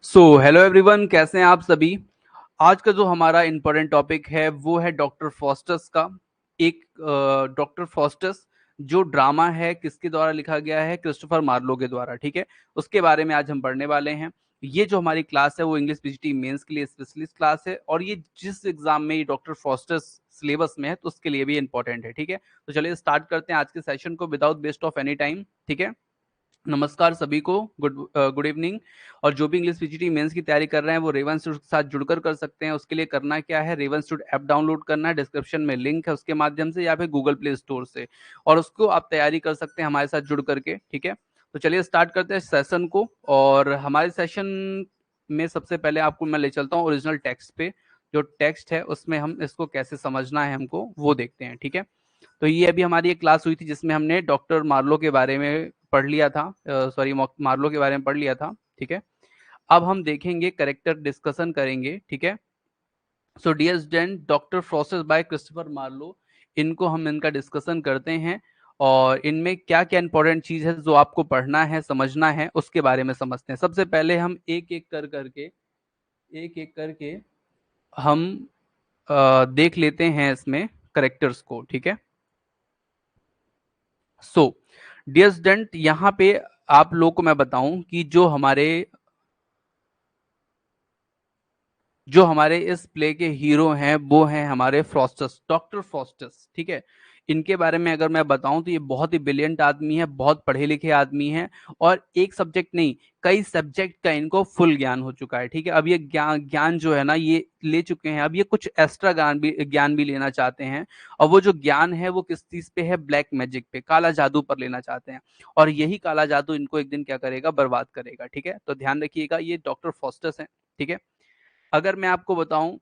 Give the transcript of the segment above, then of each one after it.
Hello everyone, कैसे हैं आप सभी। आज का जो हमारा इम्पोर्टेंट टॉपिक है वो है डॉक्टर फॉस्टस का। एक डॉक्टर फॉस्टस जो ड्रामा है किसके द्वारा लिखा गया है, क्रिस्टोफर मार्लो के द्वारा। ठीक है, उसके बारे में आज हम पढ़ने वाले हैं। ये जो हमारी क्लास है वो इंग्लिश पीजीटी मेंस के लिए स्पेशलिस्ट क्लास है, और ये जिस एग्जाम में ये डॉक्टर फॉस्टस सिलेबस में है तो उसके लिए भी इंपॉर्टेंट है। ठीक है, तो चलिए स्टार्ट करते हैं आज के सेशन को without waste of any time. ठीक है, नमस्कार सभी को, गुड इवनिंग। और जो भी इंग्लिश पीजीटी मेंस की तैयारी कर रहे हैं वो रेवन इंस्टीट्यूट के साथ जुड़कर कर सकते हैं। उसके लिए करना क्या है, रेवन इंस्टीट्यूट ऐप डाउनलोड करना है, डिस्क्रिप्शन में लिंक है उसके माध्यम से, या फिर गूगल प्ले स्टोर से, और उसको आप तैयारी कर सकते हैं हमारे साथ जुड़ करके। ठीक है, तो चलिए स्टार्ट करते हैं सेशन को। और हमारे सेशन में सबसे पहले आपको मैं ले चलता हूँ ओरिजिनल टेक्स्ट पे। जो टेक्स्ट है उसमें हम इसको कैसे समझना है हमको वो देखते हैं। ठीक है, तो ये अभी हमारी एक क्लास हुई थी जिसमें हमने डॉक्टर मार्लो के बारे में पढ़ लिया था, सॉरी मार्लो के बारे में पढ़ लिया था। ठीक है, अब हम देखेंगे करेक्टर डिस्कशन करेंगे। ठीक है, so dear student, doctor Faustus by Christopher Marlowe, इनको हम इनका डिस्कशन करते हैं, और इनमें क्या क्या इंपॉर्टेंट चीज है जो आपको पढ़ना है समझना है उसके बारे में समझते हैं। सबसे पहले हम एक एक करके हम देख लेते हैं इसमें करेक्टर्स को। ठीक है, सो डियर स्टूडेंट, यहाँ पे आप लोग को मैं बताऊं कि जो हमारे इस प्ले के हीरो हैं वो हैं हमारे फ्रॉस्टस, डॉक्टर फ्रॉस्टस। ठीक है, इनके बारे में अगर मैं बताऊं तो ये बहुत ही ब्रिलियंट आदमी है, बहुत पढ़े लिखे आदमी हैं, और एक सब्जेक्ट नहीं कई सब्जेक्ट का इनको फुल ज्ञान हो चुका है। ठीक है, अब ये ज्ञान ज्ञान जो है ना ये ले चुके हैं, अब ये कुछ एक्स्ट्रा ज्ञान भी लेना चाहते हैं। और वो जो ज्ञान है वो किस चीज पे है, ब्लैक मैजिक पे, काला जादू पर लेना चाहते हैं। और यही काला जादू इनको एक दिन क्या करेगा, बर्बाद करेगा। ठीक है, तो ध्यान रखिएगा, ये डॉक्टर फॉस्टस है। ठीक है, अगर मैं आपको बताऊं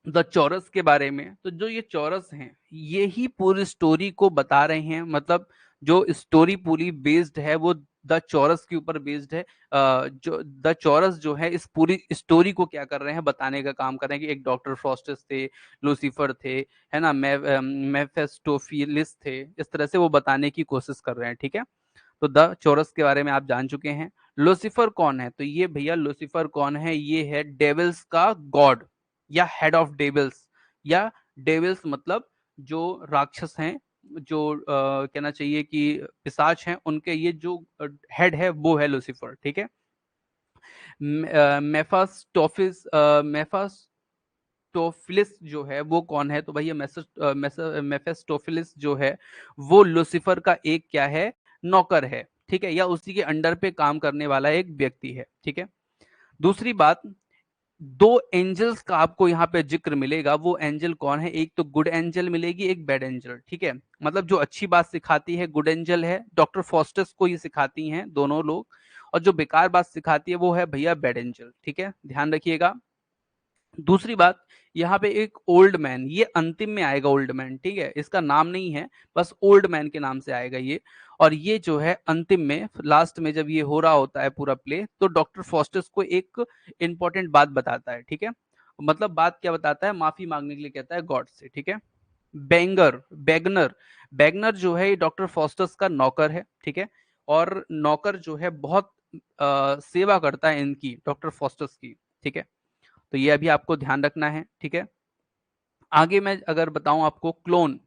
द चौरस के बारे में, तो जो ये चौरस हैं ये ही पूरी स्टोरी को बता रहे हैं। मतलब जो स्टोरी पूरी बेस्ड है वो द चौरस के ऊपर बेस्ड है। जो द चौरस जो है इस पूरी स्टोरी को क्या कर रहे हैं, बताने का काम कर रहे हैं कि एक डॉक्टर फ्रॉस्टस थे, लूसीफर थे, है ना, मेफेस्टोफिलिस थे, इस तरह से वो बताने की कोशिश कर रहे हैं। ठीक है, तो द चौरस के बारे में आप जान चुके हैं। लूसीफर कौन है, तो ये भैया लूसीफर कौन है, ये है डेविल्स का गॉड, या हेड ऑफ डेविल्स, या डेविल्स मतलब जो राक्षस हैं, जो कहना चाहिए कि पिशाच हैं, उनके ये जो हेड है वो है लूसीफर। ठीक है, मेफास्टोफिस मेफास्टोफिलिस जो है वो कौन है, तो भैया मेफेस्टोफिलिस जो है वो लूसीफर का एक क्या है, नौकर है। ठीक है, या उसी के अंडर पे काम करने वाला एक व्यक्ति है। ठीक है, दूसरी बात, दो एंजल्स का आपको यहाँ पे जिक्र मिलेगा। वो एंजल कौन है, एक तो गुड एंजल मिलेगी, एक बैड एंजल। ठीक है, मतलब जो अच्छी बात सिखाती है गुड एंजल है, डॉक्टर फॉस्टस को ये सिखाती हैं दोनों लोग, और जो बेकार बात सिखाती है वो है भैया बैड एंजल। ठीक है, ध्यान रखिएगा। दूसरी बात, यहाँ पे एक ओल्ड मैन, ये अंतिम में आएगा ओल्ड मैन। ठीक है, इसका नाम नहीं है, बस ओल्ड मैन के नाम से आएगा ये। और ये जो है अंतिम में लास्ट में जब ये हो रहा होता है पूरा प्ले, तो डॉक्टर फॉस्टस को एक इंपॉर्टेंट बात बताता है। ठीक है, मतलब बात क्या बताता है, माफी मांगने के लिए कहता है गॉड से। ठीक है, बैगनर बैगनर जो है ये डॉक्टर फॉस्टस का नौकर है। ठीक है, और नौकर जो है बहुत सेवा करता है इनकी, डॉक्टर फॉस्टस की। ठीक है, तो ये अभी आपको ध्यान रखना है। ठीक है, आगे मैं अगर बताऊं आपको क्लोन,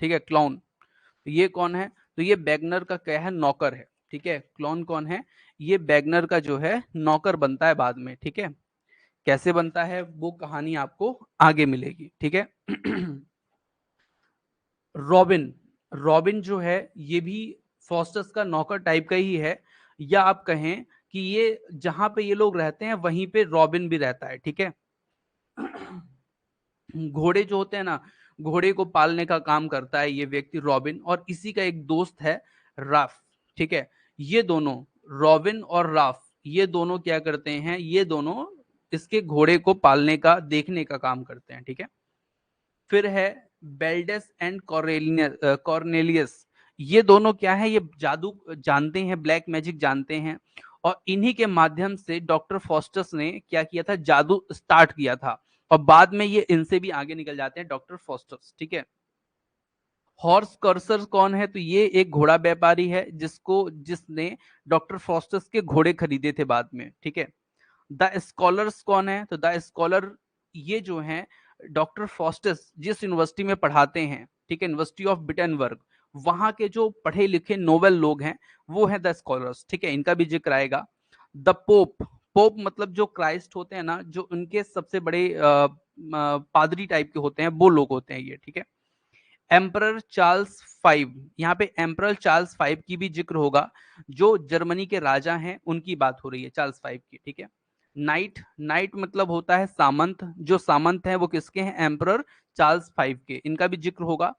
ठीक है, क्लोन, तो ये कौन है, तो ये बैगनर का क्या है, नौकर है। ठीक है, क्लोन कौन है, ये बैगनर का जो है नौकर बनता है बाद में। ठीक है, कैसे बनता है वो कहानी आपको आगे मिलेगी। ठीक है, रॉबिन रॉबिन जो है ये भी फॉस्टस का नौकर टाइप का ही है, या आप कहें कि ये जहां पे ये लोग रहते हैं वहीं पे रॉबिन भी रहता है। ठीक है, घोड़े जो होते हैं ना, घोड़े को पालने का काम करता है ये व्यक्ति रॉबिन, और इसी का एक दोस्त है राफ। ठीक है, ये दोनों, रॉबिन और राफ, ये दोनों क्या करते हैं, ये दोनों इसके घोड़े को पालने का देखने का काम करते हैं। ठीक है, फिर है बेल्डेस एंड कॉर्नेलियस, ये दोनों क्या है, ये जादू जानते हैं, ब्लैक मैजिक जानते हैं, और इन्हीं के माध्यम से डॉक्टर फॉस्टस ने क्या किया था, जादू स्टार्ट किया था, और बाद में ये इनसे भी आगे निकल जाते हैं डॉक्टर फॉस्टस। ठीक है, हॉर्स कर्सर कौन है, तो ये एक घोड़ा व्यापारी है जिसने डॉक्टर फॉस्टस के घोड़े खरीदे थे बाद में। ठीक है, द स्कॉलर्स कौन है? तो द स्कॉलर ये जो है डॉक्टर फॉस्टस जिस यूनिवर्सिटी में पढ़ाते हैं, ठीक है, यूनिवर्सिटी ऑफ बिटनबर्ग, वहां के जो पढ़े लिखे नोबल लोग हैं वो है द स्कॉलर्स, ठीक है, इनका भी जिक्र आएगा। द पोप, पोप मतलब जो क्राइस्ट होते हैं ना, जो उनके सबसे बड़े पादरी टाइप के होते हैं, वो लोग होते हैं ये, ठीक है। एम्परर चार्ल्स फाइव, यहाँ पे एम्परर चार्ल्स फाइव की भी जिक्र होगा, जो जर्मनी के राजा हैं उनकी बात हो रही है, चार्ल्स फाइव की, ठीक है। नाइट, नाइट मतलब होता है सामंत, जो सामंत हैं वो किसके हैं? एम्परर चार्ल्स फाइव के, इनका भी जिक्र होगा।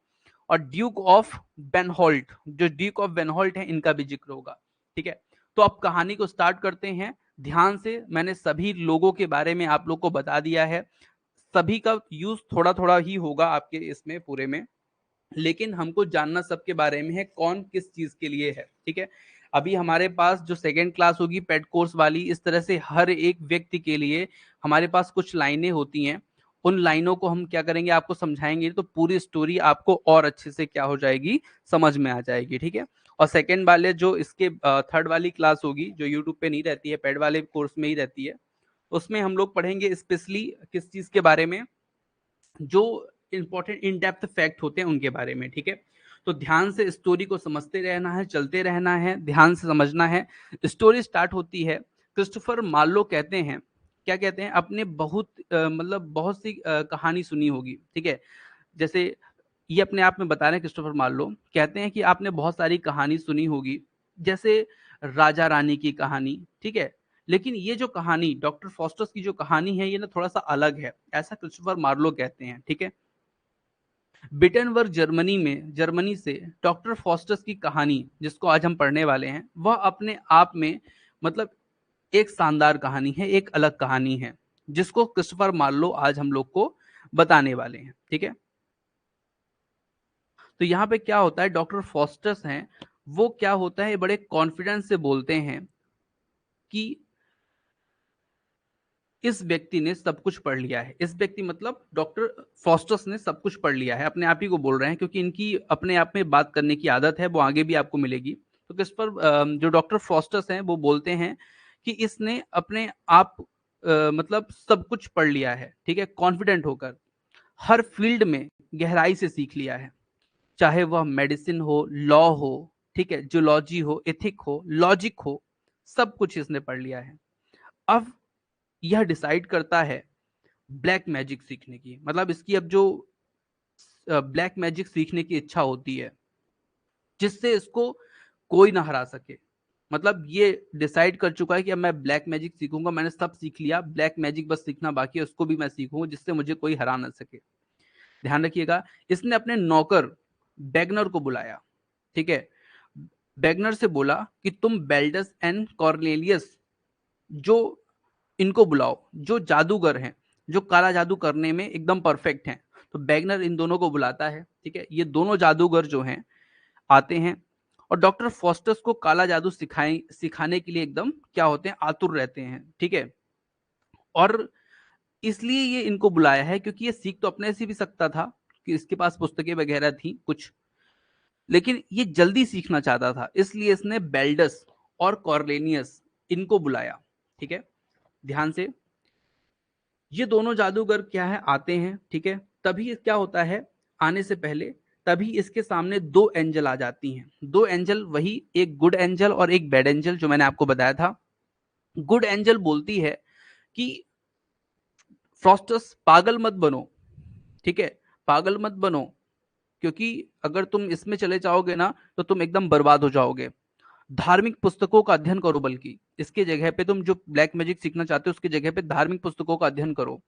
और ड्यूक ऑफ बेनहोल्ट, जो ड्यूक ऑफ बेनहोल्ट है इनका भी जिक्र होगा, ठीक है। तो अब कहानी को स्टार्ट करते हैं ध्यान से। मैंने सभी लोगों के बारे में आप लोग को बता दिया है, सभी का यूज थोड़ा थोड़ा ही होगा आपके इसमें पूरे में, लेकिन हमको जानना सबके बारे में है कौन किस चीज के लिए है, ठीक है। अभी हमारे पास जो सेकेंड क्लास होगी पेड कोर्स वाली, इस तरह से हर एक व्यक्ति के लिए हमारे पास कुछ लाइनें होती हैं, उन लाइनों को हम क्या करेंगे, आपको समझाएंगे, तो पूरी स्टोरी आपको और अच्छे से क्या हो जाएगी, समझ में आ जाएगी, ठीक है। और सेकेंड वाले जो इसके थर्ड वाली क्लास होगी, जो यूट्यूब पे नहीं रहती है, पेड वाले कोर्स में ही रहती है, उसमें हम लोग पढ़ेंगे स्पेशली किस चीज के बारे में, जो इंपॉर्टेंट इन डेप्थ फैक्ट होते हैं उनके बारे में, ठीक है। तो ध्यान से स्टोरी को समझते रहना है, चलते रहना है, ध्यान से समझना है। स्टोरी स्टार्ट होती है, क्रिस्टोफर मार्लो कहते हैं, क्या कहते हैं, अपने बहुत मतलब बहुत सी कहानी सुनी होगी, ठीक है। जैसे ये अपने आप में बता रहे हैं, क्रिस्टोफर मार्लो कहते हैं कि आपने बहुत सारी कहानी सुनी होगी, जैसे राजा रानी की कहानी, ठीक है। लेकिन ये जो कहानी डॉक्टर फॉस्टर्स की जो कहानी है, ये ना थोड़ा सा अलग है, ऐसा क्रिस्टोफर मार्लो कहते हैं, ठीक है। बिटनबर्ग जर्मनी में, जर्मनी से डॉक्टर फॉस्टर्स की कहानी जिसको आज हम पढ़ने वाले हैं, वह अपने आप में मतलब एक शानदार कहानी है, एक अलग कहानी है, जिसको क्रिस्टोफर मार्लो आज हम लोग को बताने वाले हैं, ठीक है। तो यहाँ पे क्या होता है, डॉक्टर फॉस्टर्स हैं, वो क्या होता है, बड़े कॉन्फिडेंस से बोलते हैं कि इस व्यक्ति ने सब कुछ पढ़ लिया है। इस व्यक्ति मतलब डॉक्टर फॉस्टर्स ने सब कुछ पढ़ लिया है, अपने आप ही को बोल रहे हैं, क्योंकि इनकी अपने आप में बात करने की आदत है, वो आगे भी आपको मिलेगी। तो किस पर जो डॉक्टर फॉस्टर्स हैं वो बोलते हैं कि इसने अपने आप मतलब सब कुछ पढ़ लिया है, ठीक है, कॉन्फिडेंट होकर हर फील्ड में गहराई से सीख लिया है, चाहे वह मेडिसिन हो, लॉ हो, ठीक है, जूलॉजी हो, एथिक हो, लॉजिक हो, सब कुछ इसने पढ़ लिया है। अब यह डिसाइड करता है ब्लैक मैजिक सीखने की, मतलब इसकी अब जो ब्लैक मैजिक सीखने की इच्छा होती है, जिससे इसको कोई ना हरा सके। मतलब ये डिसाइड कर चुका है कि अब मैं ब्लैक मैजिक सीखूंगा, मैंने सब सीख लिया, ब्लैक मैजिक बस सीखना बाकी है, उसको भी मैं सीखूंगा जिससे मुझे कोई हरा ना सके। ध्यान रखिएगा, इसने अपने नौकर बैगनर को बुलाया, ठीक है। बैगनर से बोला कि तुम बेल्डस एंड कॉर्नेलियस, जो इनको बुलाओ, जो जादूगर हैं, जो काला जादू करने में एकदम परफेक्ट हैं। तो बैगनर इन दोनों को बुलाता है, ठीक है। ये दोनों जादूगर जो हैं आते हैं, और डॉक्टर फॉस्टर्स को काला जादू सिखाने के लिए एकदम क्या होते हैं, आतुर रहते हैं, ठीक है। और इसलिए ये इनको बुलाया है क्योंकि ये सीख तो अपने से भी सकता था, कि इसके पास पुस्तकें वगैरह थी कुछ, लेकिन ये जल्दी सीखना चाहता था, इसलिए इसने बेल्डस और कॉर्लेनियस इनको बुलाया, ठीक है। ध्यान से, ये दोनों जादूगर क्या है, आते हैं, ठीक है। तभी क्या होता है, आने से पहले तभी इसके सामने दो एंजल आ जाती हैं, दो एंजल, वही एक गुड एंजल और एक बैड एंजल, जो मैंने आपको बताया था। गुड एंजल बोलती है कि फ्रॉस्टस पागल मत बनो, ठीक है, पागल मत बनो, क्योंकि अगर तुम इसमें चले जाओगे ना तो तुम एकदम बर्बाद हो जाओगे। धार्मिक पुस्तकों का अध्ययन करो, बल्कि इसके जगह पे तुम जो ब्लैक मैजिक सीखना चाहते हो उसकी जगह पे धार्मिक पुस्तकों का अध्ययन करो।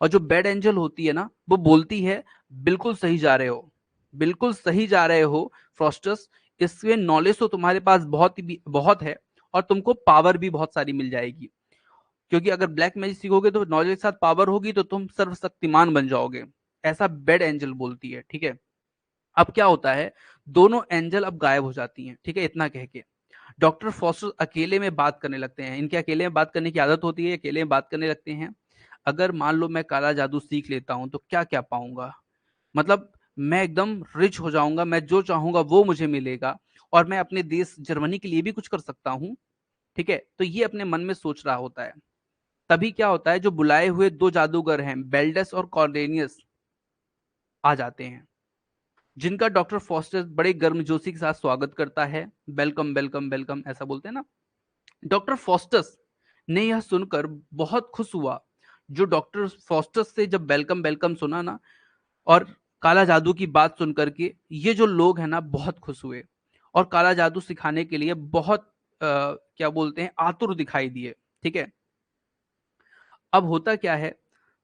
और जो बेड एंजल होती है ना, वो बोलती है बिल्कुल सही जा रहे हो, बिल्कुल सही जा रहे हो फ्रॉस्टस, इसमें नॉलेज तो तुम्हारे पास बहुत है, और तुमको पावर भी बहुत सारी मिल जाएगी, क्योंकि अगर ब्लैक मैजिक सीखोगे तो नॉलेज के साथ पावर होगी, तो तुम सर्वशक्तिमान बन जाओगे, ऐसा बेड एंजल बोलती है, ठीक है। अब क्या होता है, दोनों एंजल अब गायब हो जाती हैं, ठीक है, इतना कह के डॉक्टर फॉस्टर अकेले में बात करने लगते हैं, इनके अकेले में बात करने की आदत होती है, अकेले में बात करने लगते हैं। अगर मान लो मैं काला जादू सीख लेता हूं तो क्या क्या पाऊंगा, मतलब मैं एकदम रिच हो जाऊंगा, मैं जो चाहूंगा वो मुझे मिलेगा, और मैं अपने देश जर्मनी के लिए भी कुछ कर सकता हूं, ठीक है। तो ये अपने मन में सोच रहा होता है। तभी क्या होता है, जो बुलाए हुए दो जादूगर हैं बेल्डस और कॉर्नेलियस आ जाते हैं, जिनका डॉक्टर फॉस्टर बड़े गर्मजोशी के साथ स्वागत करता है। वेलकम वेलकम वेलकम ऐसा बोलते हैं ना। डॉक्टर फॉस्टस ने यह सुनकर बहुत खुश हुआ। जो डॉक्टर फॉस्टस से जब वेलकम वेलकम सुना ना, और काला जादू की बात सुन करके ये जो लोग हैं ना बहुत खुश हुए, और काला जादू सिखाने के लिए बहुत क्या बोलते हैं, आतुर दिखाई दिए। ठीक है, अब होता क्या है,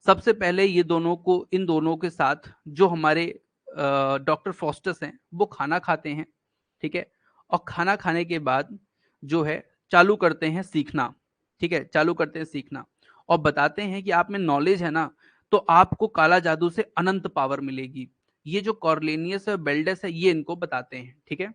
सबसे पहले ये दोनों को, इन दोनों के साथ जो हमारे डॉक्टर फॉस्टस हैं वो खाना खाते हैं। ठीक है, और खाना खाने के बाद जो है चालू करते हैं सीखना। ठीक है, चालू करते हैं सीखना और बताते हैं कि आप में नॉलेज है ना, तो आपको काला जादू से अनंत पावर मिलेगी। ये जो कॉर्लेनियस है, बेल्डस है, ये इनको बताते हैं। ठीक है,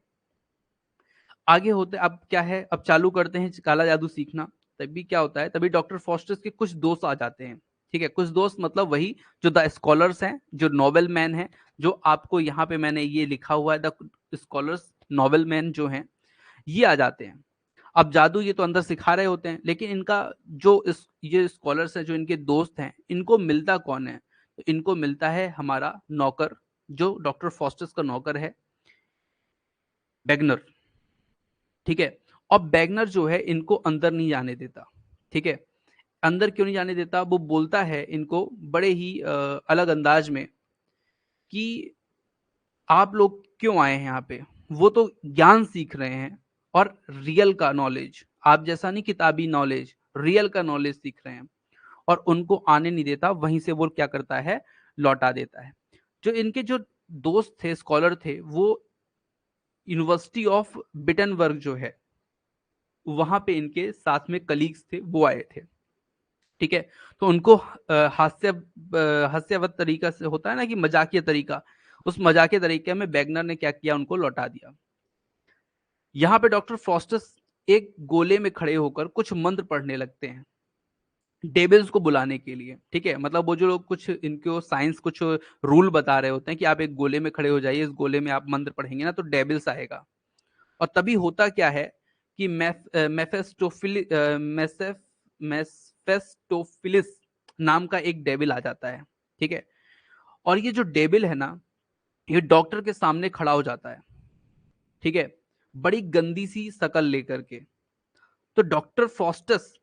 आगे होते अब क्या है, अब चालू करते हैं काला जादू सीखना। तभी क्या होता है, तभी डॉक्टर फॉस्टर्स के कुछ दोस्त आ जाते हैं। ठीक है, कुछ दोस्त मतलब वही जो द स्कॉलर्स हैं, जो नोबल मैन हैं, जो आपको यहाँ पे मैंने ये लिखा हुआ है, द स्कॉलर्स नोबल मैन जो हैं, ये आ जाते हैं। अब जादू ये तो अंदर सिखा रहे होते हैं, लेकिन इनका जो ये स्कॉलर्स हैं, जो इनके दोस्त हैं, इनको मिलता कौन है, तो इनको मिलता है हमारा नौकर, जो डॉक्टर फॉस्टर्स का नौकर है, बैगनर। ठीक है, और बैगनर जो है इनको अंदर नहीं जाने देता। ठीक है, अंदर क्यों नहीं जाने देता, वो बोलता है इनको बड़े ही अलग अंदाज में कि आप लोग क्यों आए हैं यहाँ पे, वो तो ज्ञान सीख रहे हैं, और रियल का नॉलेज, आप जैसा नहीं किताबी नॉलेज, रियल का नॉलेज सीख रहे हैं, और उनको आने नहीं देता। वहीं से वो क्या करता है, लौटा देता है। जो इनके जो दोस्त थे, स्कॉलर थे, वो यूनिवर्सिटी ऑफ बिटनबर्ग जो है, वहां पे इनके साथ में कलीग्स थे, वो आए थे। ठीक है, तो उनको हास्यावत तरीका से होता है ना, कि मजाकिया तरीका, उस मजाकिया तरीके में बैगनर ने क्या किया, उनको लौटा दिया। यहाँ पे डॉक्टर फ्रॉस्टस एक गोले में खड़े होकर कुछ मंत्र पढ़ने लगते हैं डेविल्स को बुलाने के लिए। ठीक है, मतलब वो जो लोग कुछ इनको साइंस कुछ रूल बता रहे होते हैं कि आप एक गोले में खड़े हो जाइए, इस गोले में आप मंत्र पढ़ेंगे ना तो डेविल्स आएगा। और तभी होता क्या है कि मेफेस्टोफिलिस नाम का एक डेविल आ जाता है। ठीक है, और ये जो डेविल है ना, ये डॉक्टर के सामने खड़ा हो जाता है। ठीक है, बड़ी गंदी सी शकल लेकर के। तो डॉक्टर फॉस्टस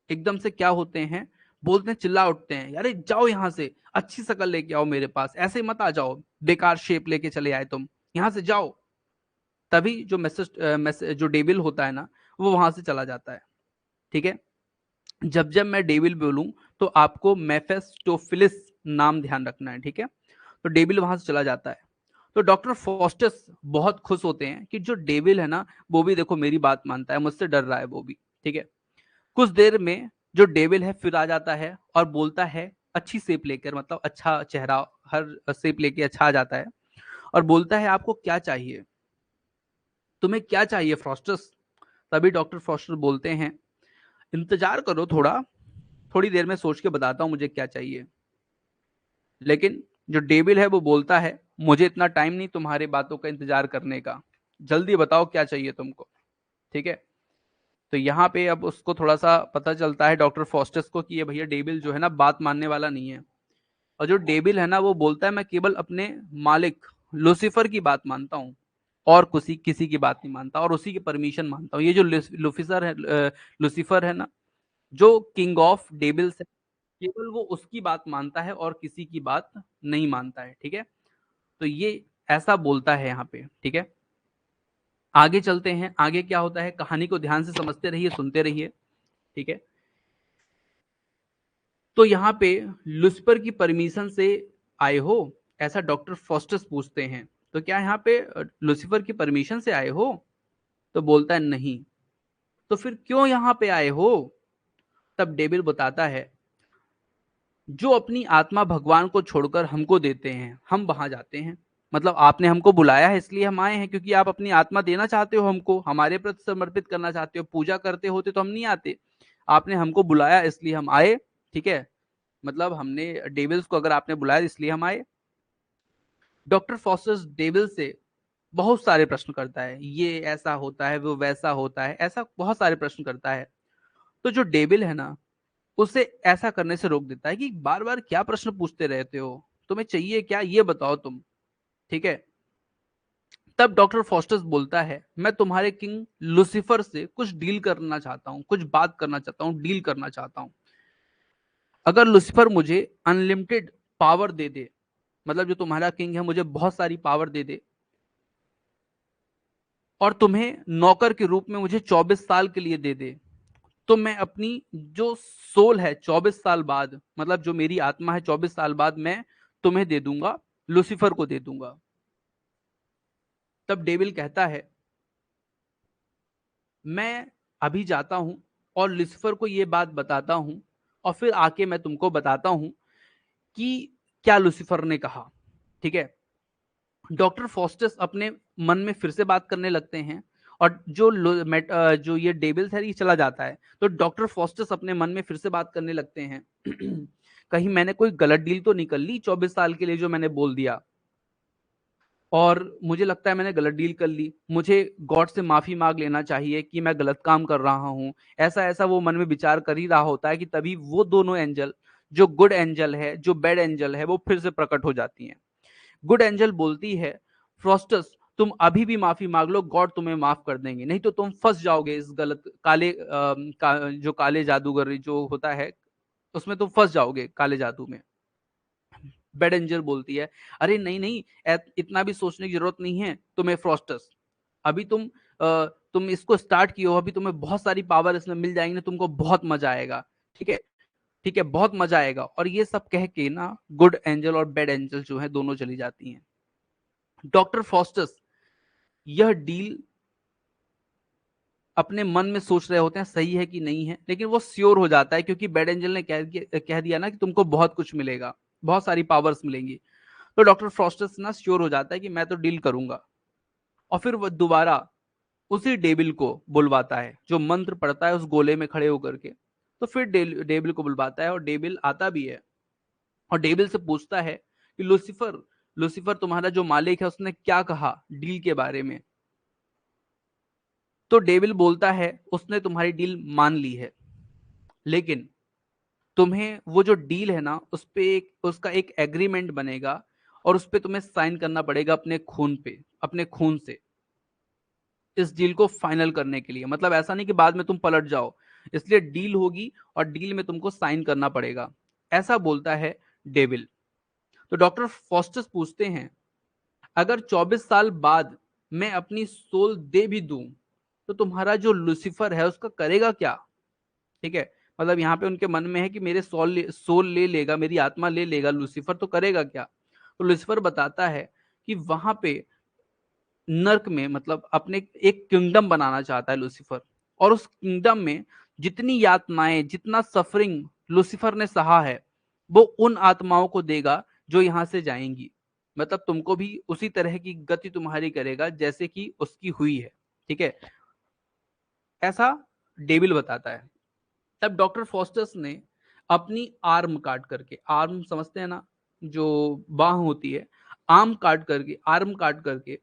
एकदम से क्या होते हैं, बोलते हैं, चिल्ला उठते हैं, अरे जाओ यहां से, अच्छी शकल लेके आओ मेरे पास, ऐसे मत आ जाओ, बेकार शेप लेके चले आए तुम, यहां से जाओ। तभी जो मैसेज जो डेविल होता है ना, वो वहां से चला जाता है। ठीक है, जब जब मैं डेविल बोलूं तो आपको मेफेस्टोफिलिस नाम ध्यान रखना है। ठीक है, तो डेविल वहां से चला जाता है। तो डॉक्टर फॉस्टस बहुत खुश होते हैं कि जो डेविल है ना, वो भी देखो मेरी बात मानता है, मुझसे डर रहा है वो भी। ठीक है, कुछ देर में जो डेविल है फिर आ जाता है और बोलता है, अच्छी शेप लेकर, मतलब अच्छा चेहरा, हर शेप लेके अच्छा आ जाता है, और बोलता है आपको क्या चाहिए, तुम्हें क्या चाहिए फ्रॉस्टस। तभी डॉक्टर फॉस्टर बोलते हैं, इंतजार करो थोड़ा, थोड़ी देर में सोच के बताता हूं मुझे क्या चाहिए। लेकिन जो डेविल है वो बोलता है, मुझे इतना टाइम नहीं तुम्हारे बातों का इंतजार करने का, जल्दी बताओ क्या चाहिए तुमको। ठीक है, तो यहाँ पे अब उसको थोड़ा सा पता चलता है डॉक्टर फॉस्टस को कि ये भैया डेविल जो है ना बात मानने वाला नहीं है। और जो डेविल है ना वो बोलता है, मैं केवल अपने मालिक लूसीफर की बात मानता हूँ, और किसी किसी की बात नहीं मानता, और उसी की परमिशन मानता हूँ। ये जो लूफिसर है, लूसीफर है ना, जो किंग ऑफ डेविल्स है, केवल वो उसकी बात मानता है और किसी की बात नहीं मानता है। ठीक है, तो ये ऐसा बोलता है यहाँ पे। ठीक है, आगे चलते हैं, आगे क्या होता है, कहानी को ध्यान से समझते रहिए, सुनते रहिए। ठीक है, तो यहाँ पे लुसिफर की परमिशन से आए हो, ऐसा डॉक्टर फॉस्टस पूछते हैं। तो क्या यहाँ पे लुसिफर की परमिशन से आए हो, तो बोलता है नहीं। तो फिर क्यों यहाँ पे आए हो, तब डेविल बताता है, जो अपनी आत्मा भगवान को छोड़कर हमको देते हैं, हम वहां जाते हैं। मतलब आपने हमको बुलाया है इसलिए हम आए हैं, क्योंकि आप अपनी आत्मा देना चाहते हो हमको, हमारे प्रति समर्पित करना चाहते हो, पूजा करते होते तो हम नहीं आते। आपने हमको बुलाया इसलिए हम आए। ठीक है, मतलब हमने डेविल्स को अगर आपने बुलाया इसलिए हम आए। डॉक्टर फॉस्टर्स डेविल से बहुत सारे प्रश्न करता है, ये ऐसा होता है, वो वैसा होता है, ऐसा बहुत सारे प्रश्न करता है। तो जो डेविल है ना, उसे ऐसा करने से रोक देता है कि बार बार क्या प्रश्न पूछते रहते हो, तुम्हें चाहिए क्या, ये बताओ तुम। ठीक है। तब डॉक्टर फॉस्टस बोलता है, मैं तुम्हारे किंग लूसीफर से कुछ डील करना चाहता हूं, कुछ बात करना चाहता हूं, डील करना चाहता हूं। अगर लूसीफर मुझे अनलिमिटेड पावर दे दे, मतलब जो तुम्हारा किंग है मुझे बहुत सारी पावर दे दे, और तुम्हें नौकर के रूप में मुझे 24 साल के लिए दे दे, तो मैं अपनी जो सोल है 24 साल बाद, मतलब जो मेरी आत्मा है 24 साल बाद मैं तुम्हें दे दूंगा, लूसीफर को दे दूंगा। तब डेविल कहता है, मैं अभी जाता हूं और लूसीफर को यह बात बताता हूं, और फिर आके मैं तुमको बताता हूं कि क्या लूसीफर ने कहा। ठीक है। डॉक्टर फॉस्टस अपने मन में फिर से बात करने लगते हैं, और जो ये डेविल्स है ये चला जाता है, तो डॉक्टर फॉस्टस अपने मन में फिर से बात करने लगते हैं कहीं मैंने कोई गलत डील तो नहीं कर ली 24 साल के लिए जो मैंने बोल दिया, और मुझे लगता है मैंने गलत डील कर ली, मुझे गॉड से माफी मांग लेना चाहिए कि मैं गलत काम कर रहा हूं। ऐसा ऐसा वो मन में विचार कर ही रहा होता है कि तभी वो दोनों एंजल, जो गुड एंजल है जो बैड एंजल है, वो फिर से प्रकट हो जाती हैं। गुड एंजल बोलती है, फ्रॉस्टस तुम अभी भी माफी मांग लो, गॉड तुम्हें माफ कर देंगे, नहीं तो तुम फंस जाओगे इस गलत जो काले जादूगर जो होता है उसमें तुम फंस जाओगे, काले जादू में। बेड एंजल बोलती है, अरे नहीं नहीं, इतना भी सोचने की जरूरत नहीं है तुम्हें फ्रॉस्टस, अभी तुम इसको स्टार्ट किए हो, अभी तुम्हें बहुत सारी पावर इसमें मिल जाएंगी ना, तुमको बहुत मजा आएगा। ठीक है। ठीक है, बहुत मजा आएगा। और ये सब कह के ना गुड एंजल और बैड एंजल जो है दोनों चली जाती हैं। डॉक्टर फॉस्टस यह डील अपने मन में सोच रहे होते हैं सही है कि नहीं है, लेकिन वो श्योर हो जाता है क्योंकि बैड एंजल ने कह दिया ना कि तुमको बहुत कुछ मिलेगा, बहुत सारी पावर्स मिलेंगी। तो डॉक्टर फ्रॉस्टस ना श्योर हो जाता है कि मैं तो डील करूंगा। और फिर वो दोबारा उसी डेविल को बुलवाता है जो मंत्र पढ़ता है उस गोले में खड़े होकर के। तो फिर डेविल को बुलवाता है और डेविल आता भी है, और डेविल से पूछता है कि लूसीफर, लूसीफर तुम्हारा जो मालिक है उसने क्या कहा डील के बारे में। तो डेविल बोलता है, उसने तुम्हारी डील मान ली है, लेकिन तुम्हें वो जो डील है ना उस पे एक उसका एक एग्रीमेंट बनेगा, और उस पे तुम्हें साइन करना पड़ेगा अपने खून पे, अपने खून से, इस डील को फाइनल करने के लिए। मतलब ऐसा नहीं कि बाद में तुम पलट जाओ, इसलिए डील होगी और डील में तुमको साइन करना पड़ेगा, ऐसा बोलता है डेविल। तो डॉक्टर फॉस्टस पूछते हैं, अगर 24 साल बाद मैं अपनी सोल दे भी दूं, तो तुम्हारा जो लूसीफर है उसका करेगा क्या। ठीक है। मतलब यहाँ पे उनके मन में है कि मेरे सोल ले लेगा, मेरी आत्मा ले लेगा लूसीफर, तो करेगा क्या। तो लूसीफर बताता है कि वहां पे नर्क में, मतलब अपने एक किंगडम बनाना चाहता है लूसीफर, और उस किंगडम में जितनी यातनाएं, जितना सफरिंग लूसीफर ने सहा है, वो उन आत्माओं को देगा जो यहां से जाएंगी। मतलब तुमको भी उसी तरह की गति तुम्हारी करेगा जैसे कि उसकी हुई है। ठीक है। ऐसा डेविल बताता है। तब डॉक्टर फॉस्टस ने अपनी आर्म काट करके, आर्म समझते हैं ना, जो बाह होती है, आर्म काट करके, आर्म काट करके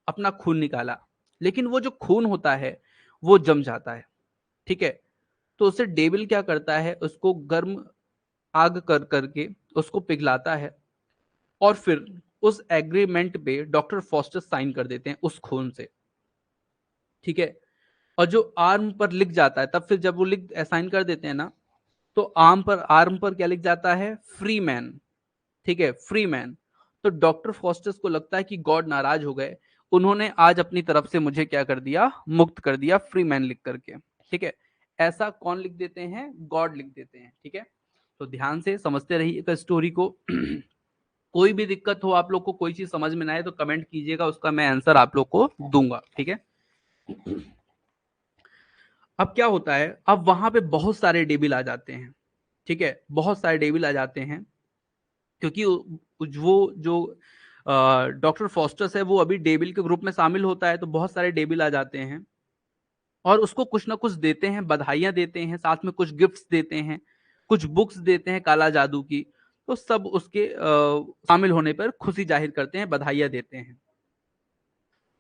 अपना खून निकाला, लेकिन वो जो खून होता है वो जम जाता है। ठीक है। तो उसे डेविल क्या करता है, उसको गर्म आग कर करके उसको पिघलाता है, और फिर उस एग्रीमेंट पे डॉक्टर फॉस्टस साइन कर देते हैं उस खून से। ठीक है। और जो आर्म पर लिख जाता है, तब फिर जब वो लिख साइन कर देते हैं ना, तो आर्म पर क्या लिख जाता है, फ्री मैन। ठीक है, फ्री मैन। तो डॉक्टर फॉस्टस को लगता है कि गॉड नाराज हो गए, उन्होंने आज अपनी तरफ से मुझे क्या कर दिया, मुक्त कर दिया, फ्री मैन लिख करके। ठीक है। ऐसा कौन लिख देते हैं, गॉड लिख देते हैं। ठीक है। तो ध्यान से समझते रहिएगा स्टोरी को कोई भी दिक्कत हो, आप लोग को कोई चीज समझ में ना आए तो कमेंट कीजिएगा, उसका मैं आंसर आप लोग को दूंगा। ठीक है। अब क्या होता है, अब वहां पे बहुत सारे डेबिल आ जाते हैं। ठीक है, बहुत सारे डेबिल आ जाते हैं, क्योंकि वो जो डॉक्टर फॉस्टस है वो अभी डेबिल के ग्रुप में शामिल होता है, तो बहुत सारे डेबिल आ जाते हैं और उसको कुछ ना कुछ देते हैं, बधाइयां देते हैं, साथ में कुछ गिफ्ट्स देते हैं, कुछ बुक्स देते हैं काला जादू की। तो सब उसके शामिल होने पर खुशी जाहिर करते हैं, बधाइयां देते हैं।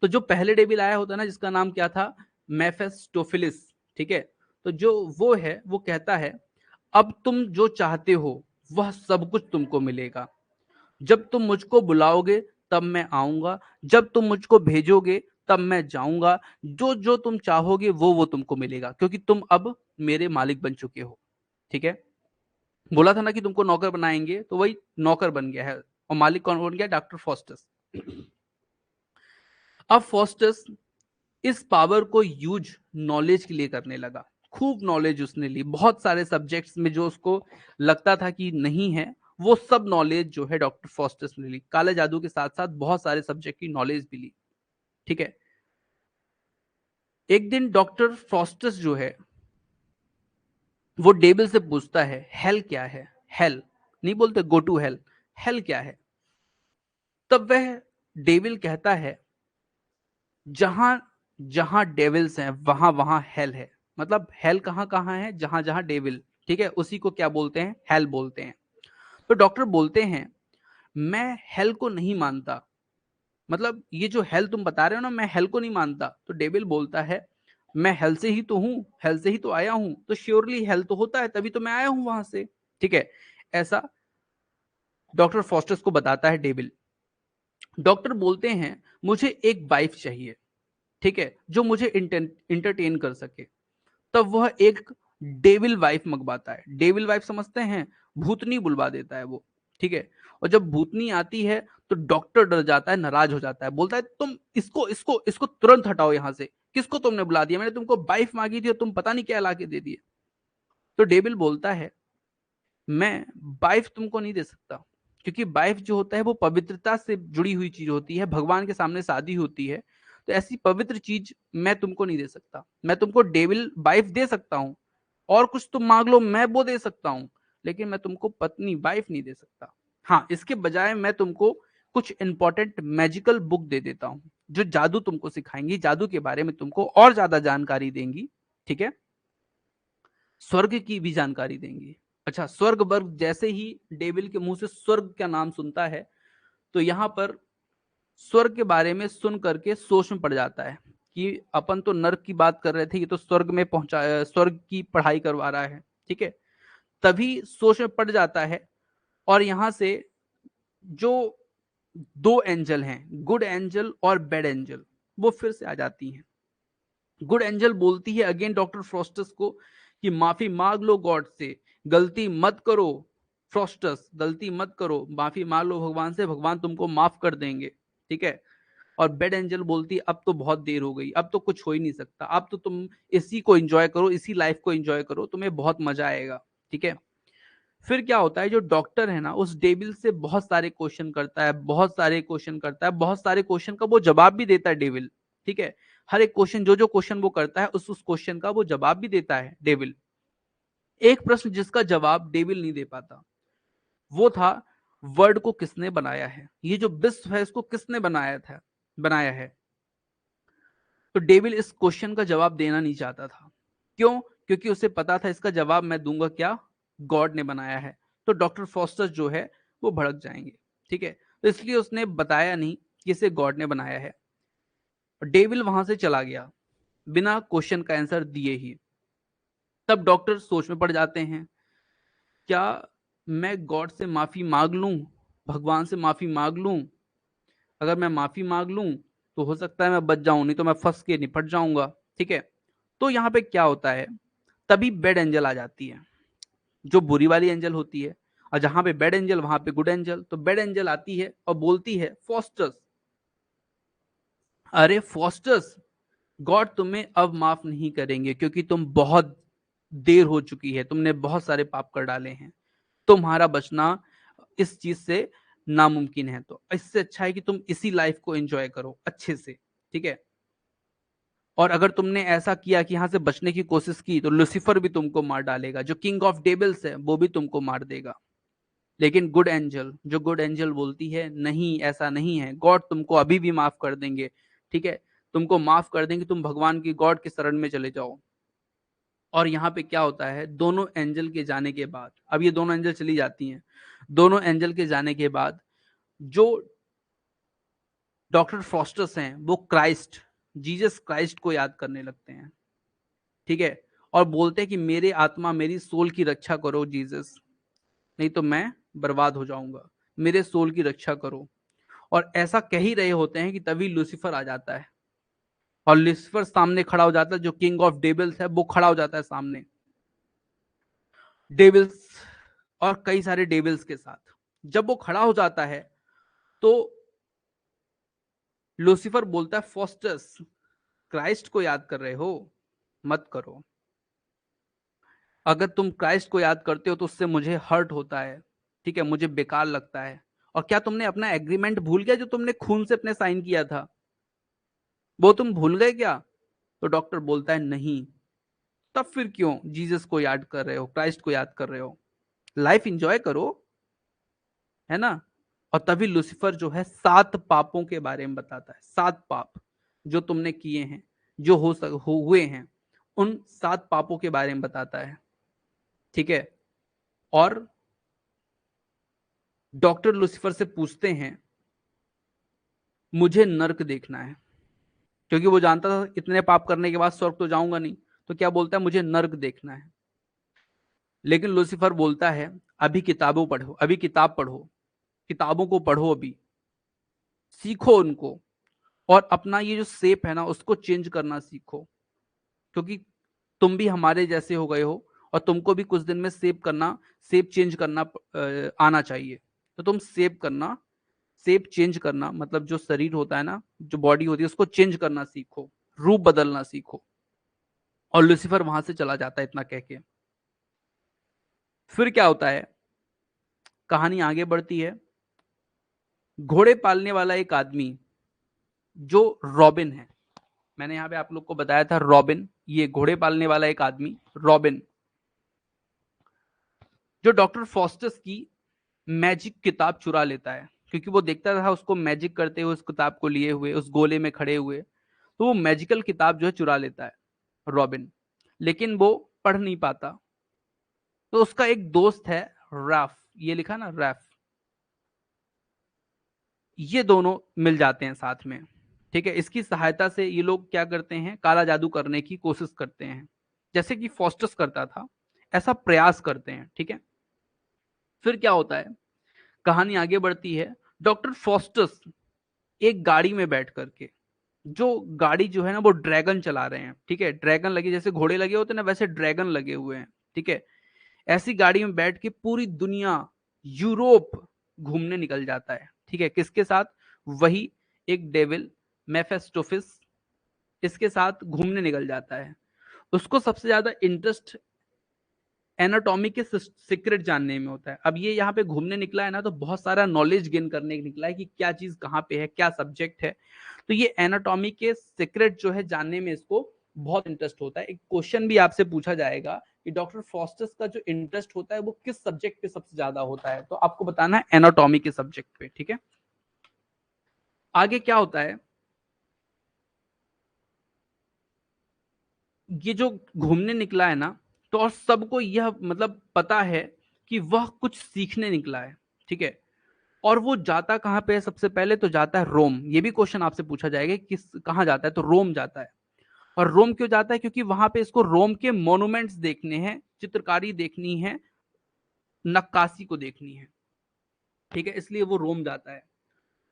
तो जो पहले डेबिल आया होता है ना, जिसका नाम क्या था, मेफेस्टोफिलिस। ठीक है। तो जो वो है वो कहता है, अब तुम जो चाहते हो वह सब कुछ तुमको मिलेगा। जब तुम मुझको बुलाओगे तब मैं आऊंगा, जब तुम मुझको भेजोगे तब मैं जाऊंगा। जो जो तुम चाहोगे वो तुमको मिलेगा, क्योंकि तुम अब मेरे मालिक बन चुके हो। ठीक है, बोला था ना कि तुमको नौकर बनाएंगे, तो वही नौकर बन गया है। और मालिक कौन बन गया? Doctor Faustus. अब फॉस्टस इस पावर को यूज नॉलेज के लिए करने लगा। खूब नॉलेज उसने ली, बहुत सारे सब्जेक्ट्स में जो उसको लगता था कि नहीं है, वो सब नॉलेज जो है डॉक्टर फॉस्टस ने ली। काले जादू के साथ साथ बहुत सारे सब्जेक्ट की नॉलेज भी ली। ठीक है, एक दिन डॉक्टर फॉस्टस जो है वो डेविल से पूछता है हेल क्या है। हेल नहीं बोलते गो टू हेल, हेल क्या है? तब वह डेविल कहता है जहां जहां डेविल्स हैं वहां वहां हेल है। मतलब हेल कहां कहां है? जहां जहां डेविल। ठीक है, उसी को क्या बोलते हैं? हेल बोलते हैं। तो डॉक्टर बोलते हैं मैं हेल को नहीं मानता। मतलब ये जो हेल तुम बता रहे हो ना, मैं हेल को नहीं मानता। तो डेविल बोलता है मैं हेल से ही तो हूं, हेल से ही तो आया हूं, तो श्योरली हेल तो होता है, तभी तो मैं आया हूं वहां से। ठीक है, ऐसा डॉक्टर फॉस्टस को बताता है डेविल। डॉक्टर बोलते हैं मुझे एक वाइफ चाहिए, ठीक है, जो मुझे इंटरटेन कर सके। तब वह एक डेविल वाइफ मंगवाता है। डेविल वाइफ समझते हैं? भूतनी बुलवा देता है वो। ठीक है, और जब भूतनी आती है तो डॉक्टर डर जाता है, नाराज हो जाता है, बोलता है तुम इसको इसको इसको तुरंत हटाओ यहां से। किसको तुमने बुला दिया? मैंने तुमको वाइफ मांगी थी और तुम पता नहीं क्या ला के दे दिए। तो डेविल बोलता है मैं वाइफ तुमको नहीं दे सकता, क्योंकि वाइफ जो होता है वो पवित्रता से जुड़ी हुई चीज होती है, भगवान के सामने शादी होती है। तो ऐसी पवित्र चीज मैं तुमको नहीं दे सकता। मैं तुमको डेविल वाइफ दे सकता हूँ, और कुछ तुम मांग लो मैं वो दे सकता हूँ, लेकिन मैं तुमको पत्नी वाइफ नहीं दे सकता। हाँ, इसके बजाय मैं तुमको कुछ इंपॉर्टेंट मैजिकल बुक दे देता हूँ, जो जादू तुमको सिखाएंगी, जादू के बारे में तुमको और ज्यादा जानकारी देंगी। ठीक है, स्वर्ग की भी जानकारी देंगी। अच्छा, स्वर्ग वर्ग जैसे ही डेविल के मुंह से स्वर्ग का नाम सुनता है, तो यहां पर स्वर्ग के बारे में सुन करके सोच में पड़ जाता है कि अपन तो नर्क की बात कर रहे थे, ये तो स्वर्ग में पहुंचा, स्वर्ग की पढ़ाई करवा रहा है। ठीक है, तभी सोच में पड़ जाता है। और यहां से जो दो एंजल हैं, गुड एंजल और बैड एंजल, वो फिर से आ जाती हैं। गुड एंजल बोलती है अगेन डॉक्टर फ्रॉस्टस को कि माफी मांग लो गॉड से, गलती मत करो। फ्रॉस्टस, गलती मत करो, माफी मांग लो भगवान से, भगवान तुमको माफ कर देंगे। ठीक है, और बेड एंजल बोलती है अब तो बहुत देर हो गई, अब तो कुछ हो ही नहीं सकता, अब तो तुम इसी को एंजॉय करो, इसी लाइफ को एंजॉय करो, तुम्हें बहुत मजा आएगा। ठीक है, फिर क्या होता है, जो डॉक्टर है ना उस डेविल से बहुत सारे क्वेश्चन करता है, बहुत सारे क्वेश्चन करता है, बहुत सारे क्वेश्चन का वो जवाब भी देता है डेविल। ठीक है, हर एक क्वेश्चन, जो जो क्वेश्चन वो करता है उस क्वेश्चन का वो जवाब भी देता है डेविल। एक प्रश्न जिसका जवाब डेविल नहीं दे पाता, वो था वर्ड को किसने बनाया है, ये जो विश्व है इसको किसने बनाया है। तो डेविल इस क्वेश्चन का जवाब देना नहीं चाहता था। क्यों? क्योंकि उसे पता था इसका जवाब मैं दूंगा क्या, गॉड ने बनाया है। तो डॉक्टर फॉस्टस जो है वो भड़क जाएंगे। ठीक है, तो इसलिए उसने बताया नहीं कि इसे गॉड ने बनाया है। डेविल वहां से चला गया बिना क्वेश्चन का आंसर दिए ही। तब डॉक्टर सोच में पड़ जाते हैं, क्या मैं गॉड से माफी मांग लूं, भगवान से माफी मांग लूं? अगर मैं माफी मांग लूं तो हो सकता है मैं बच जाऊं, नहीं तो मैं फंस के निपट जाऊंगा। ठीक है, तो यहाँ पे क्या होता है, तभी बेड एंजल आ जाती है, जो बुरी वाली एंजल होती है। और जहां पे बेड एंजल वहां पे गुड एंजल। तो बेड एंजल आती है और बोलती है फॉस्टस, अरे फॉस्टस, गॉड तुम्हें अब माफ नहीं करेंगे, क्योंकि तुम बहुत देर हो चुकी है, तुमने बहुत सारे पाप कर डाले हैं, तुम्हारा बचना इस चीज से नामुमकिन है। तो इससे अच्छा है कि तुम इसी लाइफ को एंजॉय करो अच्छे से। ठीक है, और अगर तुमने ऐसा किया कि यहां से बचने की कोशिश की, तो लूसीफर भी तुमको मार डालेगा, जो किंग ऑफ डेविल्स है वो भी तुमको मार देगा। लेकिन गुड एंजल, जो गुड एंजल बोलती है नहीं ऐसा नहीं है, गॉड तुमको अभी भी माफ कर देंगे। ठीक है, तुमको माफ कर देंगे, तुम भगवान की गॉड के शरण में चले जाओ। और यहाँ पे क्या होता है, दोनों एंजल के जाने के बाद, अब ये दोनों एंजल चली जाती हैं, दोनों एंजल के जाने के बाद जो डॉक्टर फॉस्टस हैं वो क्राइस्ट, जीसस क्राइस्ट को याद करने लगते हैं। ठीक है, और बोलते हैं कि मेरे आत्मा, मेरी सोल की रक्षा करो जीसस, नहीं तो मैं बर्बाद हो जाऊंगा, मेरे सोल की रक्षा करो। और ऐसा कह ही रहे होते हैं कि तभी लूसीफर आ जाता है, और लूसीफर सामने खड़ा हो जाता है, जो किंग ऑफ डेविल्स है वो खड़ा हो जाता है सामने डेविल्स और कई सारे डेविल्स के साथ। जब वो खड़ा हो जाता है तो लूसीफर बोलता है, फॉस्टस, क्राइस्ट को याद कर रहे हो, मत करो। अगर तुम क्राइस्ट को याद करते हो तो उससे मुझे हर्ट होता है, ठीक है, मुझे बेकार लगता है। और क्या तुमने अपना एग्रीमेंट भूल गया जो तुमने खून से अपने साइन किया था, वो तुम भूल गए क्या? तो डॉक्टर बोलता है नहीं। तब फिर क्यों जीसस को याद कर रहे हो, क्राइस्ट को याद कर रहे हो? लाइफ एंजॉय करो, है ना। और तभी लूसीफर जो है 7 पापों के बारे में बताता है, 7 पाप जो तुमने किए हैं, जो हुए हैं, उन 7 पापों के बारे में बताता है, ठीक है। और डॉक्टर लूसीफर से पूछते हैं, मुझे नर्क देखना है, क्योंकि वो जानता था इतने पाप करने के बाद स्वर्ग तो जाऊंगा नहीं। तो क्या बोलता है, मुझे नर्क देखना है। लेकिन लूसीफर बोलता है, अभी किताबों पढ़ो, अभी किताब पढ़ो, किताबों को पढ़ो, अभी सीखो उनको, और अपना ये जो सेप है ना उसको चेंज करना सीखो, क्योंकि तुम भी हमारे जैसे हो गए हो, और तुमको भी कुछ दिन में सेप चेंज करना आना चाहिए। तो तुम सेप चेंज करना, मतलब जो शरीर होता है ना, जो बॉडी होती है, उसको चेंज करना सीखो, रूप बदलना सीखो। और लूसीफर वहां से चला जाता है इतना कह के। फिर क्या होता है, कहानी आगे बढ़ती है। घोड़े पालने वाला एक आदमी जो रॉबिन है, मैंने यहां पे आप लोग को बताया था रॉबिन, ये घोड़े पालने वाला एक आदमी रॉबिन, जो डॉक्टर फॉस्टस की मैजिक किताब चुरा लेता है, क्योंकि वो देखता था उसको मैजिक करते हुए, उस किताब को लिए हुए, उस गोले में खड़े हुए। तो वो मैजिकल किताब जो है चुरा लेता है रॉबिन, लेकिन वो पढ़ नहीं पाता। तो उसका एक दोस्त है रैफ, ये लिखा ना रैफ, ये दोनों मिल जाते हैं साथ में, ठीक है। इसकी सहायता से ये लोग क्या करते हैं, काला जादू करने की कोशिश करते हैं, जैसे कि फॉस्टस करता था, ऐसा प्रयास करते हैं, ठीक है। फिर क्या होता है, कहानी आगे बढ़ती है। डॉक्टर फॉस्टस एक गाड़ी में बैठ करके, जो गाड़ी जो है ना वो ड्रैगन चला रहे हैं, ठीक है, ड्रैगन लगे, जैसे घोड़े लगे होते हैं ना वैसे ड्रैगन लगे हुए हैं, ठीक है। ऐसी गाड़ी में बैठ के पूरी दुनिया, यूरोप घूमने निकल जाता है, ठीक है। किसके साथ? वही एक डेविल मेफेस्टोफिस, इसके साथ घूमने निकल जाता है। उसको सबसे ज्यादा इंटरेस्ट एनाटॉमी के सीक्रेट जानने में होता है। अब ये यहाँ पे घूमने निकला है ना, तो बहुत सारा नॉलेज गेन करने निकला है कि क्या चीज कहाँ पे है, क्या सब्जेक्ट है। तो ये एनाटॉमी के सीक्रेट जो है जानने में इसको बहुत इंटरेस्ट होता है। एक क्वेश्चन भी आपसे पूछा जाएगा कि डॉक्टर फॉस्टस का जो इंटरेस्ट होता है वो किस सब्जेक्ट पे सबसे ज्यादा होता है, तो आपको बताना है एनाटॉमी के सब्जेक्ट पे, ठीक है। आगे क्या होता है, ये जो घूमने निकला है ना, तो और सबको यह मतलब पता है कि वह कुछ सीखने निकला है, ठीक है। और वो जाता कहाँ पे है, सबसे पहले तो जाता है रोम। ये भी क्वेश्चन आपसे पूछा जाएगा कि किस कहाँ जाता है, तो रोम जाता है। और रोम क्यों जाता है? क्योंकि वहां पे इसको रोम के मॉन्यूमेंट्स देखने हैं, चित्रकारी देखनी है, नक्काशी को देखनी है, ठीक है, इसलिए वो रोम जाता है।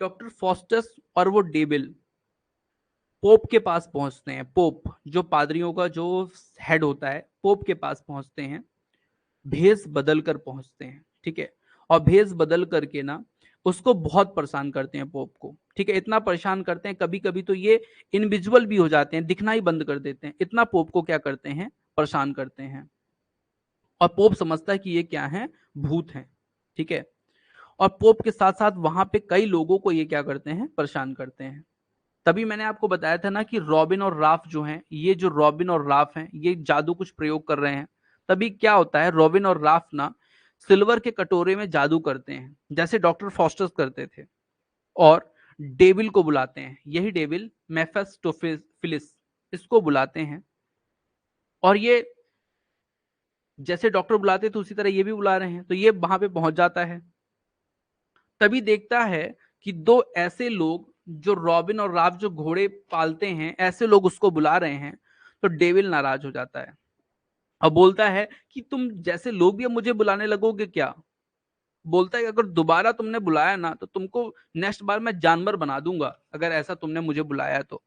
डॉक्टर फॉस्टस और वो डेबिल पोप के पास पहुंचते हैं। पोप जो पादरियों का जो हेड होता है, पोप के पास पहुंचते हैं, भेष बदल कर पहुंचते हैं, ठीक है। और भेष बदल करके ना उसको बहुत परेशान करते हैं पोप को, ठीक है। इतना परेशान करते हैं, कभी कभी तो ये इनविजिबल भी हो जाते हैं, दिखना ही बंद कर देते हैं, इतना पोप को क्या करते हैं, परेशान करते हैं। और पोप समझता है कि ये क्या है, भूत हैं, ठीक है। और पोप के साथ साथ वहां पे कई लोगों को ये क्या करते हैं, परेशान करते हैं। तभी मैंने आपको बताया था ना कि रॉबिन और राफ जो हैं, ये जो रॉबिन और राफ हैं, ये जादू कुछ प्रयोग कर रहे हैं। तभी क्या होता है, रॉबिन और राफ ना सिल्वर के कटोरे में जादू करते हैं, जैसे डॉक्टर फॉस्टस करते थे। और डेविल को बुलाते हैं, यही डेविल मेफेस्टोफिलिस, इसको बुलाते हैं। और ये जैसे डॉक्टर बुलाते थे उसी तरह ये भी बुला रहे हैं, तो ये वहां पे पहुंच जाता है। तभी देखता है कि दो ऐसे लोग, जो रॉबिन और राफ जो घोड़े पालते हैं, ऐसे लोग उसको बुला रहे हैं। तो डेविल नाराज हो जाता है, अब बोलता है कि तुम जैसे लोग भी अब मुझे बुलाने लगोगे क्या? बोलता है कि अगर दोबारा तुमने बुलाया ना तो तुमको नेक्स्ट बार मैं जानवर बना दूंगा, अगर ऐसा तुमने मुझे बुलाया तो।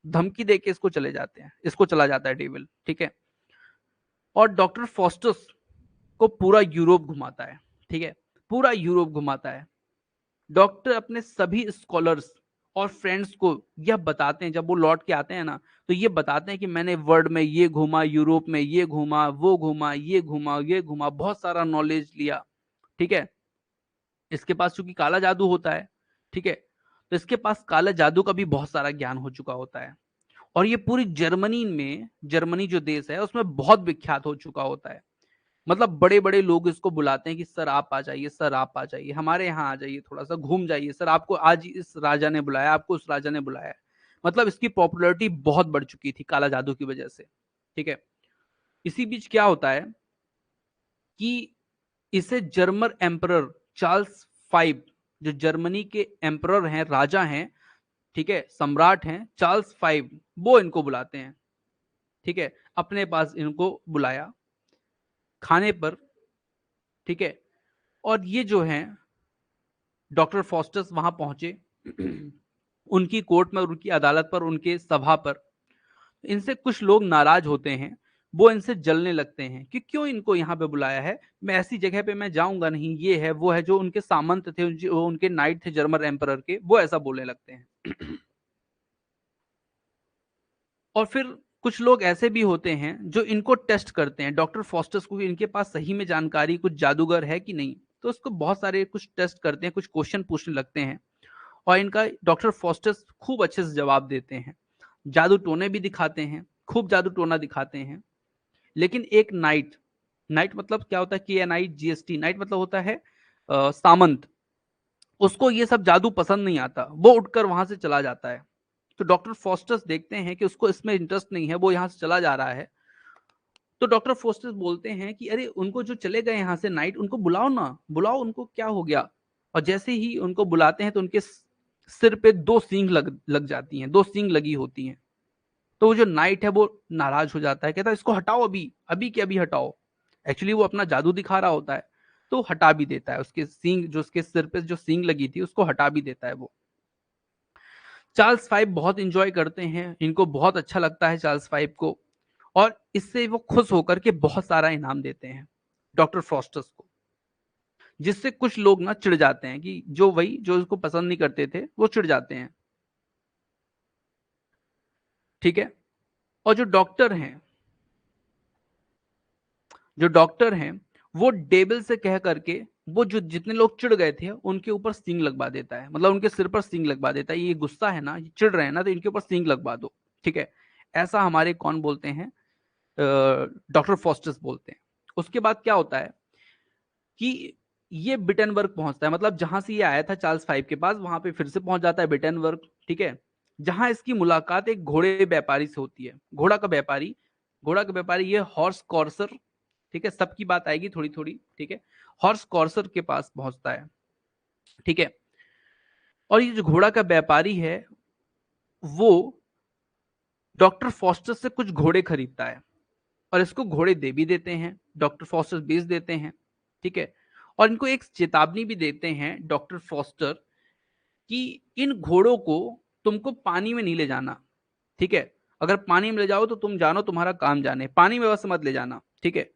धमकी देके इसको चले जाते हैं, इसको चला जाता है डेविल, ठीक है। और डॉक्टर फॉस्टस को पूरा यूरोप घुमाता है, ठीक है, पूरा यूरोप घुमाता है। डॉक्टर अपने सभी स्कॉलर्स और फ्रेंड्स को यह बताते हैं, जब वो लौट के आते हैं ना, तो ये बताते हैं कि मैंने वर्ल्ड में ये घूमा, यूरोप में ये घूमा, वो घूमा, ये घूमा, ये घूमा, बहुत सारा नॉलेज लिया, ठीक है। इसके पास चूंकि काला जादू होता है, ठीक है, तो इसके पास काला जादू का भी बहुत सारा ज्ञान हो चुका होता है। और ये पूरी जर्मनी में, जर्मनी जो देश है उसमें बहुत विख्यात हो चुका होता है। मतलब बड़े बड़े लोग इसको बुलाते हैं कि सर आप आ जाइए, सर आप आ जाइए, हमारे यहाँ आ जाइए, थोड़ा सा घूम जाइए, सर आपको आज इस राजा ने बुलाया, आपको उस राजा ने बुलाया। मतलब इसकी पॉपुलैरिटी बहुत बढ़ चुकी थी काला जादू की वजह से, ठीक है। इसी बीच क्या होता है कि इसे जर्मन एम्परर चार्ल्स फाइव, जो जर्मनी के एम्परर हैं, राजा हैं, ठीक है, सम्राट हैं चार्ल्स फाइव, वो इनको बुलाते हैं, ठीक है, अपने पास इनको बुलाया खाने पर, ठीक है। और ये जो हैं डॉक्टर फॉस्टस वहां पहुंचे उनकी कोर्ट में, उनकी अदालत पर, उनके सभा पर। इनसे कुछ लोग नाराज होते हैं, वो इनसे जलने लगते हैं कि क्यों इनको यहाँ पे बुलाया है, मैं ऐसी जगह पे मैं जाऊंगा नहीं, ये है वो है। जो उनके सामंत थे, जो उनके नाइट थे जर्मन एम्परर के, वो ऐसा बोलने लगते हैं। और फिर कुछ लोग ऐसे भी होते हैं जो इनको टेस्ट करते हैं, डॉक्टर फॉस्टस को, कि इनके पास सही में जानकारी, कुछ जादूगर है कि नहीं। तो उसको बहुत सारे कुछ टेस्ट करते हैं, कुछ क्वेश्चन पूछने लगते हैं, और इनका डॉक्टर फॉस्टस खूब अच्छे से जवाब देते हैं, जादू टोने भी दिखाते हैं, खूब जादू टोना दिखाते हैं। लेकिन एक नाइट, नाइट मतलब क्या होता है, KNIGST, नाइट मतलब होता है सामंत, उसको ये सब जादू पसंद नहीं आता, वो उठकर वहां से चला जाता है। तो डॉक्टर फॉस्टस देखते हैं कि उसको इसमें इंटरेस्ट नहीं है, वो यहाँ से चला जा रहा है। तो डॉक्टर फॉस्टस बोलते हैं कि अरे उनको जो चले गए यहाँ से नाइट, उनको बुलाओ ना, बुलाओ, उनको क्या हो गया। और जैसे ही उनको बुलाते हैं तो उनके सिर पे दो सींग लग लग जाती हैं, दो सींग लगी होती हैं। तो वो जो नाइट है वो नाराज हो जाता है, कहता है इसको हटाओ, अभी अभी के अभी हटाओ। एक्चुअली वो अपना जादू दिखा रहा होता है, तो हटा भी देता है उसके सींग, जो उसके सिर पे जो सींग लगी थी उसको हटा भी देता है वो। चार्ल्स फाइव बहुत इंजॉय करते हैं, इनको बहुत अच्छा लगता है चार्ल्स फाइव को, और इससे वो खुश होकर के बहुत सारा इनाम देते हैं डॉक्टर फ्रॉस्टस को। जिससे कुछ लोग ना चिढ़ जाते हैं, कि जो वही जो उसको पसंद नहीं करते थे वो चिढ़ जाते हैं, ठीक है। और जो डॉक्टर हैं वो डेविल से कह करके, वो जो जितने लोग चिढ़ गए थे उनके ऊपर सींग लगवा देता है, मतलब उनके सिर पर सींग लगवा देता है। ये गुस्सा है ना, ये चिढ़ रहे हैं ना, तो इनके ऊपर सींग लगवा दो, ठीक है। ऐसा हमारे कौन बोलते हैं, डॉक्टर फॉस्टस बोलते हैं। उसके बाद क्या होता है कि ये बिटनबर्ग पहुंचता है, मतलब जहां से ये आया था चार्ल्स फाइव के पास, वहां पे फिर से पहुंच जाता है बिटनबर्ग, ठीक है। जहां इसकी मुलाकात एक घोड़े व्यापारी से होती है, घोड़ा का व्यापारी, ये हॉर्स कॉर्सर, ठीक है, सबकी बात आएगी थोड़ी थोड़ी, ठीक है। हॉर्स कॉर्सर के पास पहुंचता है, ठीक है। और ये जो घोड़ा का व्यापारी है वो डॉक्टर फॉस्टर से कुछ घोड़े खरीदता है, और इसको घोड़े दे भी देते हैं, डॉक्टर फॉस्टर बेच देते हैं, ठीक है। और इनको एक चेतावनी भी देते हैं डॉक्टर फॉस्टर, कि इन घोड़ों को तुमको पानी में नहीं ले जाना, ठीक है। अगर पानी में ले जाओ तो तुम जानो, तुम्हारा काम जाने, पानी में बस मत ले जाना, ठीक है।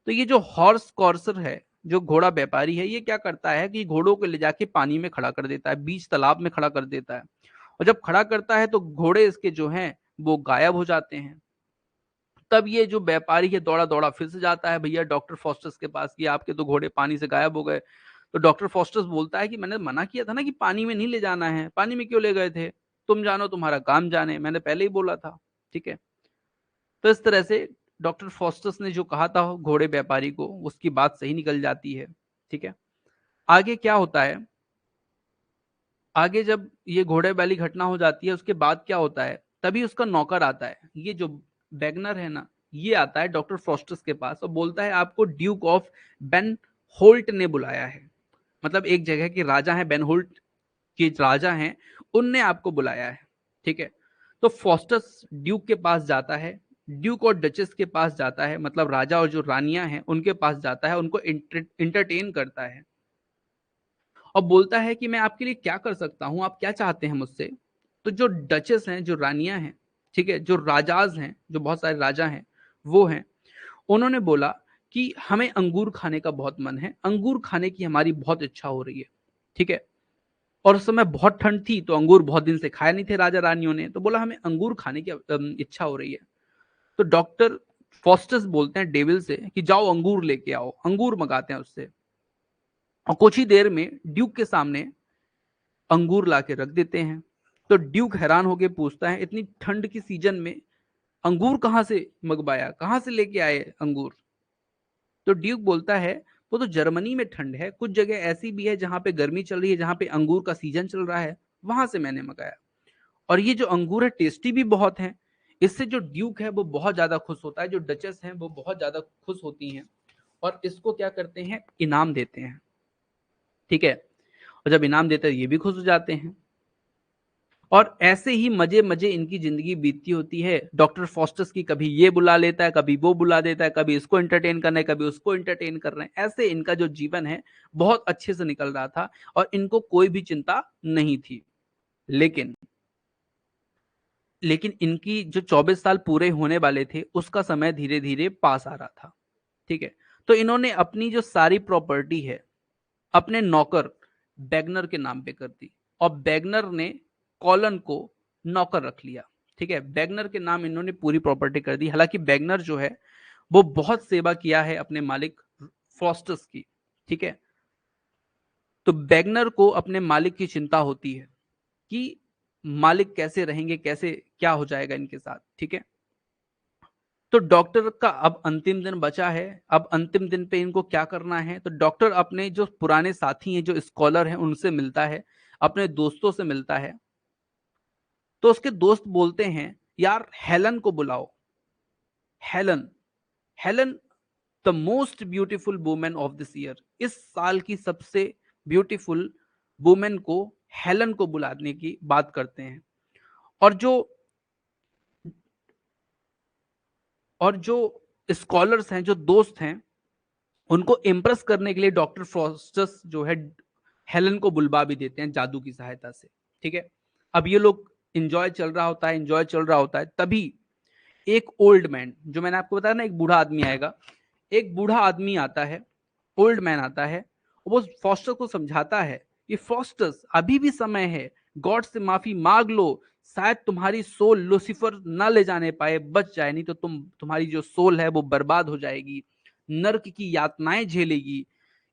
तो ये जो हॉर्स कॉर्सर है, जो घोड़ा व्यापारी है, ये क्या करता है कि घोड़ों को ले जाके पानी में खड़ा कर देता है, बीच तालाब में खड़ा कर देता है। और जब खड़ा करता है तो घोड़े इसके जो हैं वो गायब हो जाते हैं। तब ये जो व्यापारी है दौड़ा दौड़ा फिर से जाता है भैया डॉक्टर फॉस्टस के पास, कि आपके तो घोड़े पानी से गायब हो गए। तो डॉक्टर फॉस्टस बोलता है कि मैंने मना किया था ना कि पानी में नहीं ले जाना है, पानी में क्यों ले गए थे, तुम जानो तुम्हारा काम जाने, मैंने पहले ही बोला था, ठीक है। तो इस तरह से डॉक्टर फॉस्टस ने जो कहा था घोड़े व्यापारी को, उसकी बात सही निकल जाती है, ठीक है। आगे क्या होता है, आगे जब ये घोड़े वाली घटना हो जाती है, उसके बाद क्या होता है, तभी उसका नौकर आता है, ये जो बैगनर है ना, ये आता है डॉक्टर फॉस्टस के पास और बोलता है आपको ड्यूक ऑफ बेन होल्ट ने बुलाया है। मतलब एक जगह के राजा हैं, बेन होल्ट के राजा हैं, उनने आपको बुलाया है, ठीक है। तो फॉस्टस ड्यूक के पास जाता है, ड्यूक और डचेस के पास जाता है, मतलब राजा और जो रानियां हैं उनके पास जाता है, उनको इंटरटेन करता है और बोलता है कि मैं आपके लिए क्या कर सकता हूं, आप क्या चाहते हैं मुझसे। तो जो डचेस हैं, जो रानियां हैं, ठीक है, जो राजाज हैं, जो बहुत सारे राजा हैं वो हैं, उन्होंने बोला कि हमें अंगूर खाने का बहुत मन है, अंगूर खाने की हमारी बहुत इच्छा हो रही है। ठीक है, और उस समय बहुत ठंड थी तो अंगूर बहुत दिन से खाए नहीं थे राजा रानियों ने, तो बोला हमें अंगूर खाने की इच्छा हो रही है। तो डॉक्टर फॉस्टस बोलते हैं डेविल से कि जाओ अंगूर लेके आओ, अंगूर मंगाते हैं उससे, और कुछ ही देर में ड्यूक के सामने अंगूर ला के रख देते हैं। तो ड्यूक हैरान होके पूछता है इतनी ठंड की सीजन में अंगूर कहाँ से मंगवाया, कहाँ से लेके आए अंगूर। तो ड्यूक बोलता है वो तो जर्मनी में ठंड है, कुछ जगह ऐसी भी है जहां पे गर्मी चल रही है, जहां पे अंगूर का सीजन चल रहा है, वहां से मैंने मंगाया। और ये जो अंगूर है टेस्टी भी बहुत है। इससे जो ड्यूक है वो बहुत ज्यादा खुश होता है, जो डचेस हैं वो बहुत ज्यादा खुश होती हैं और इसको क्या करते हैं, इनाम देते हैं। ठीक है, और जब इनाम देते हैं ये भी खुश हो जाते हैं और ऐसे ही मजे मजे इनकी जिंदगी बीतती होती है। डॉक्टर फॉस्टस की कभी ये बुला लेता है, कभी वो बुला देता है, कभी इसको एंटरटेन करना है, कभी उसको एंटरटेन कर रहे हैं। ऐसे इनका जो जीवन है बहुत अच्छे से निकल रहा था और इनको कोई भी चिंता नहीं थी। लेकिन लेकिन इनकी जो 24 साल पूरे होने वाले थे उसका समय धीरे धीरे पास आ रहा था। ठीक है, तो इन्होंने अपनी जो सारी प्रॉपर्टी है अपने नौकर बैगनर के नाम पे कर दी और बैगनर ने कॉलन को नौकर रख लिया। ठीक है, बैगनर के नाम इन्होंने पूरी प्रॉपर्टी कर दी। हालांकि बैगनर जो है वो बहुत सेवा किया है अपने मालिक फॉस्टस की। ठीक है, तो बैगनर को अपने मालिक की चिंता होती है कि मालिक कैसे रहेंगे, कैसे क्या हो जाएगा इनके साथ। ठीक है, तो डॉक्टर का अब अंतिम दिन बचा है। अब अंतिम दिन पे इनको क्या करना है, तो डॉक्टर अपने जो पुराने साथी हैं, जो स्कॉलर हैं, उनसे मिलता है, अपने दोस्तों से मिलता है। तो उसके दोस्त बोलते हैं यार हेलन को बुलाओ। Helen, Helen the most beautiful women of this year, इस साल की सबसे ब्यूटीफुल वुमेन को, हेलन को बुलाने की बात करते हैं। और जो और जो स्कॉलर्स हैं, जो दोस्त हैं, उनको इम्प्रेस करने के लिए डॉक्टर फ्रॉस्टस जो है हेलन को बुलवा भी देते हैं जादू की सहायता से। ठीक है, अब ये लोग एंजॉय चल रहा होता है, एंजॉय चल रहा होता है, तभी एक ओल्ड मैन, जो मैंने आपको बताया ना एक बूढ़ा आदमी आएगा, एक बूढ़ा आदमी आता है, ओल्ड मैन आता है, वो फॉस्टर को समझाता है कि फॉस्टस अभी भी समय है, गॉड से माफी मांग लो, शायद तुम्हारी सोल लूसीफर ना ले जाने पाए, बच जाए, नहीं तो तुम्हारी जो सोल है वो बर्बाद हो जाएगी, नर्क की यातनाएं झेलेगी।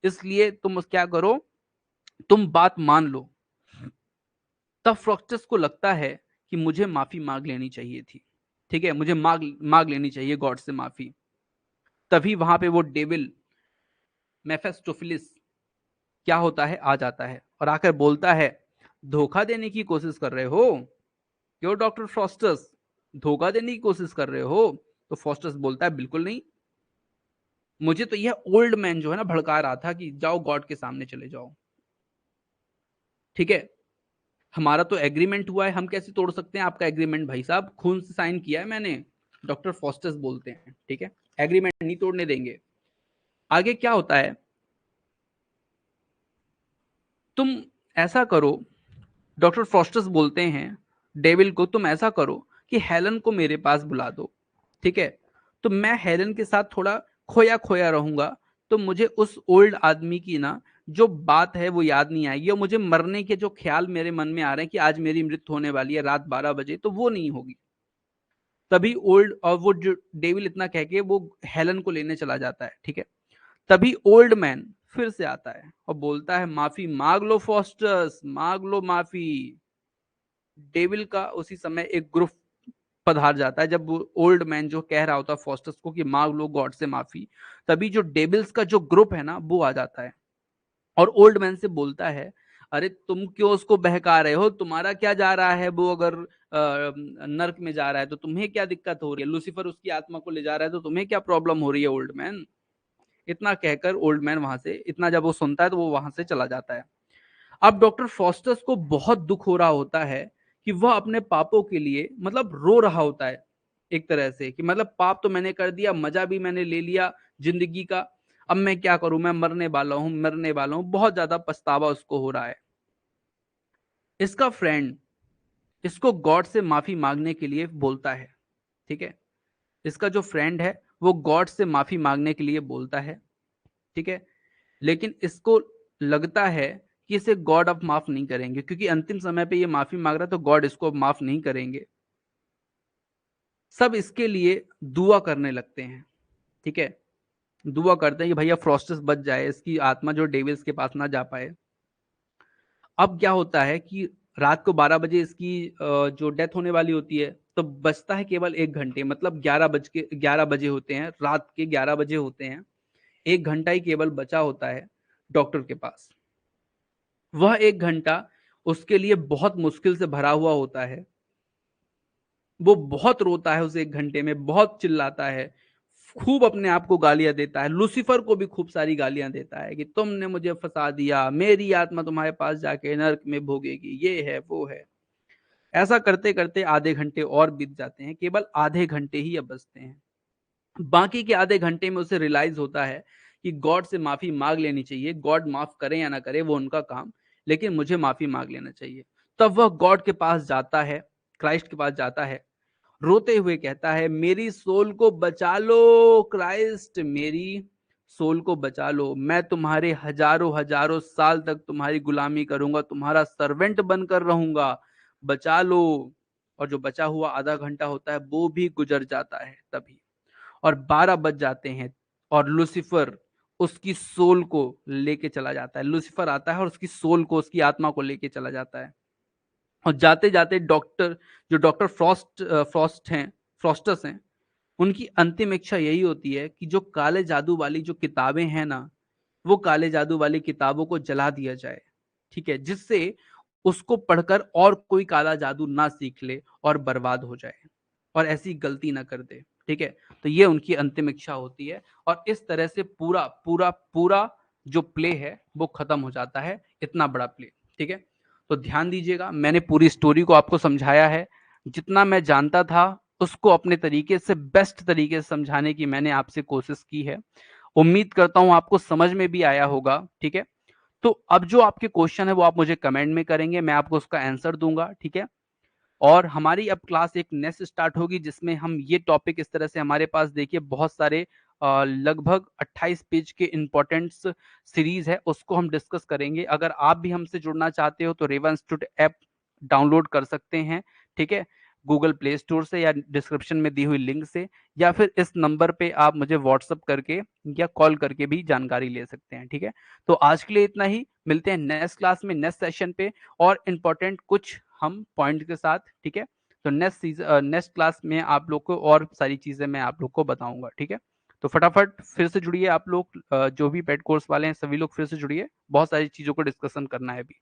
इसलिए तुम क्या करो, तुम बात मान लो। तब फ्रॉस्टस को लगता है कि मुझे माफी मांग लेनी चाहिए थी। ठीक है, मुझे मांग मांग लेनी चाहिए गॉड से माफी। तभी वहां पे वो डेविल मेफेस्टोफिलिस क्या होता है, आ जाता है और आकर बोलता है धोखा देने की कोशिश कर रहे हो क्यों डॉक्टर फ्रॉस्टस, धोखा देने की कोशिश कर रहे हो। तो फॉस्टस बोलता है बिल्कुल नहीं, मुझे तो यह ओल्ड मैन जो है ना भड़का रहा था कि जाओ गॉड के सामने चले जाओ। ठीक है, हमारा तो एग्रीमेंट हुआ है, हम कैसे तोड़ सकते हैं आपका एग्रीमेंट, भाई साहब खून से साइन किया है मैंने। डॉक्टर फॉस्टस बोलते हैं ठीक है, एग्रीमेंट नहीं तोड़ने देंगे। आगे क्या होता है, तुम ऐसा करो, डॉक्टर फॉस्टस बोलते हैं डेविल को, तुम ऐसा करो कि हेलन को मेरे पास बुला दो। ठीक है, तो मैं हेलन के साथ थोड़ा खोया खोया रहूंगा, तो मुझे उस ओल्ड आदमी की ना जो बात है वो याद नहीं आएगी और मुझे मरने के जो ख्याल मेरे मन में आ रहे हैं कि आज मेरी मृत्यु होने वाली है रात 12 बजे, तो वो नहीं होगी। तभी ओल्ड, और वो जो डेविल इतना कह के वो हेलन को लेने चला जाता है। ठीक है, तभी ओल्ड मैन फिर से आता है और बोलता है माफी मांग लो फॉस्टर्स, मांग लो माफी। डेविल का उसी समय एक ग्रुप पधार जाता है, जब वो ओल्ड मैन जो कह रहा होता है फॉस्टर्स को कि मांग लो गॉड से माफी, तभी जो डेविल्स का जो ग्रुप है ना वो आ जाता है और ओल्ड मैन से बोलता है अरे तुम क्यों उसको बहका रहे हो, तुम्हारा क्या जा रहा है, वो अगर नर्क में जा रहा है तो तुम्हें क्या दिक्कत हो रही है, लूसीफर उसकी आत्मा को ले जा रहा है तो तुम्हें क्या प्रॉब्लम हो रही है ओल्ड मैन। इतना कहकर ओल्ड मैन वहां से, इतना जब वो सुनता है तो वो वहां से चला जाता है। अब डॉक्टर फॉस्टस को बहुत दुख हो रहा होता है कि वह अपने पापों के लिए मतलब रो रहा होता है एक तरह से कि मतलब पाप तो मैंने कर दिया, मजा भी मैंने ले लिया जिंदगी का, अब मैं क्या करूं, मैं मरने वाला हूं, मरने वाला हूं, बहुत ज्यादा पछतावा उसको हो रहा है। इसका फ्रेंड इसको गॉड से माफी मांगने के लिए बोलता है, ठीक है। इसका जो फ्रेंड है वो गॉड से माफी मांगने के लिए बोलता है, ठीक है। लेकिन इसको लगता है कि इसे गॉड अब माफ नहीं करेंगे, क्योंकि अंतिम समय पे ये माफी मांग रहा है तो गॉड इसको अब माफ नहीं करेंगे। सब इसके लिए दुआ करने लगते हैं, ठीक है। दुआ करते हैं कि भैया फ्रॉस्टस बच जाए, इसकी आत्मा जो डेविल्स के पास ना जा पाए। अब क्या होता है कि रात को 12 बजे इसकी जो डेथ होने वाली होती है, तो बचता है केवल 1 घंटे, मतलब 11 बजे होते हैं, रात के 11 बजे होते हैं। 1 घंटा ही केवल बचा होता है डॉक्टर के पास। वह 1 घंटा उसके लिए बहुत मुश्किल से भरा हुआ होता है। वो बहुत रोता है उस 1 घंटे में, बहुत चिल्लाता है, खूब अपने आप को गालियां देता है, लूसीफर को भी खूब सारी गालियां देता है कि तुमने मुझे फंसा दिया, मेरी आत्मा तुम्हारे पास जाके नर्क में भोगेगी, ये है वो है। ऐसा करते करते आधे घंटे और बीत जाते हैं, केवल आधे घंटे ही अब बचते हैं। बाकी के आधे घंटे में उसे रियलाइज होता है कि गॉड से माफी मांग लेनी चाहिए, गॉड माफ करे या ना करे वो उनका काम, लेकिन मुझे माफी मांग लेना चाहिए। तब वह गॉड के पास जाता है, क्राइस्ट के पास जाता है, रोते हुए कहता है, मेरी सोल को बचा लो क्राइस्ट, मेरी सोल को बचा लो, मैं तुम्हारे हजारों हजारों साल तक तुम्हारी गुलामी करूंगा, तुम्हारा सर्वेंट बनकर रहूंगा, बचा लो। और जो बचा हुआ आधा घंटा होता है वो भी गुजर जाता है तभी, और 12 बज जाते हैं, और लूसीफर उसकी सोल को लेके चला जाता है। लूसीफर आता है और उसकी सोल को, उसकी आत्मा को लेके चला जाता है। और जाते जाते डॉक्टर, जो डॉक्टर फ्रॉस्टस हैं, उनकी अंतिम इच्छा यही होती है कि जो काले जादू वाली जो किताबें हैं ना, वो काले जादू वाली किताबों को जला दिया जाए, ठीक है, जिससे उसको पढ़कर और कोई काला जादू ना सीख ले और बर्बाद हो जाए और ऐसी गलती ना कर दे, ठीक है। तो ये उनकी अंतिम इच्छा होती है, और इस तरह से पूरा पूरा पूरा जो प्ले है वो खत्म हो जाता है, इतना बड़ा प्ले, ठीक है। तो ध्यान दीजिएगा, मैंने पूरी स्टोरी को आपको समझाया है, जितना मैं जानता था उसको अपने तरीके से, बेस्ट तरीके से समझाने की मैंने आपसे कोशिश की है। उम्मीद करता हूं आपको समझ में भी आया होगा, ठीक है। तो अब जो आपके क्वेश्चन है वो आप मुझे कमेंट में करेंगे, मैं आपको उसका आंसर दूंगा, ठीक है। और हमारी अब क्लास एक नेक्स्ट स्टार्ट होगी जिसमें हम ये टॉपिक, इस तरह से हमारे पास देखिए बहुत सारे लगभग 28 पेज के इंपॉर्टेंट्स सीरीज है, उसको हम डिस्कस करेंगे। अगर आप भी हमसे जुड़ना चाहते हो तो रेवा इंस्टीट्यूट ऐप डाउनलोड कर सकते हैं, ठीक है, गूगल प्ले स्टोर से या डिस्क्रिप्शन में दी हुई लिंक से, या फिर इस नंबर पे आप मुझे व्हाट्सअप करके या कॉल करके भी जानकारी ले सकते हैं, ठीक है। तो आज के लिए इतना ही, मिलते हैं नेक्स्ट क्लास में, नेक्स्ट सेशन पे, और इम्पोर्टेंट कुछ हम पॉइंट के साथ, ठीक है। तो नेक्स्ट क्लास में आप लोग को और सारी चीजें मैं आप लोग को बताऊंगा, ठीक है। तो फटाफट फिर से जुड़िए आप लोग, जो भी पेड कोर्स वाले हैं सभी लोग फिर से जुड़िए, बहुत सारी चीजों को डिस्कशन करना है अभी।